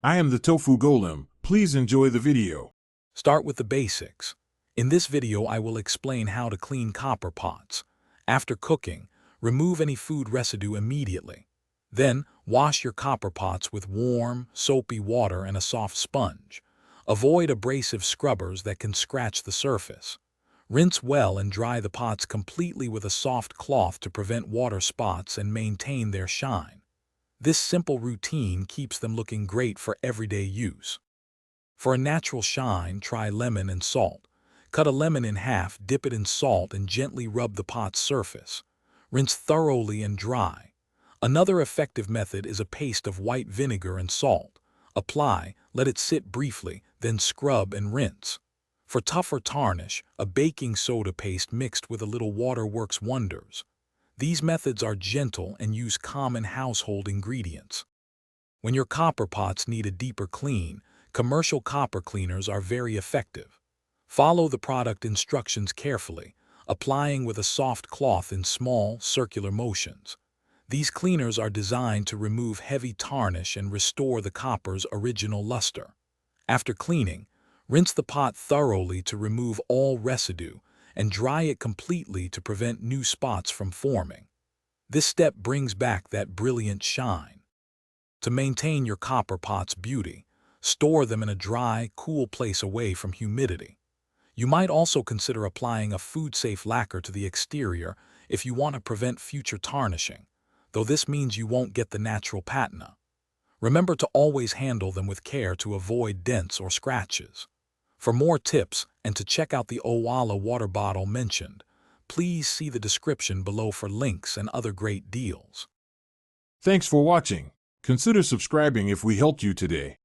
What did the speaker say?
I am the Tofu Golem. Please enjoy the video. Start with the basics. In this video, I will explain how to clean copper pots. After cooking, remove any food residue immediately. Then, wash your copper pots with warm, soapy water and a soft sponge. Avoid abrasive scrubbers that can scratch the surface. Rinse well and dry the pots completely with a soft cloth to prevent water spots and maintain their shine. This simple routine keeps them looking great for everyday use. For a natural shine, try lemon and salt. Cut a lemon in half, dip it in salt, and gently rub the pot's surface. Rinse thoroughly and dry. Another effective method is a paste of white vinegar and salt. Apply, let it sit briefly, then scrub and rinse. For tougher tarnish, a baking soda paste mixed with a little water works wonders. These methods are gentle and use common household ingredients. When your copper pots need a deeper clean, commercial copper cleaners are very effective. Follow the product instructions carefully, applying with a soft cloth in small, circular motions. These cleaners are designed to remove heavy tarnish and restore the copper's original luster. After cleaning, rinse the pot thoroughly to remove all residue and dry it completely to prevent new spots from forming. This step brings back that brilliant shine. To maintain your copper pot's beauty, store them in a dry, cool place away from humidity. You might also consider applying a food-safe lacquer to the exterior if you want to prevent future tarnishing, though this means you won't get the natural patina. Remember to always handle them with care to avoid dents or scratches. For more tips and to check out the Owala water bottle mentioned, please see the description below for links and other great deals. Thanks for watching. Consider subscribing if we helped you today.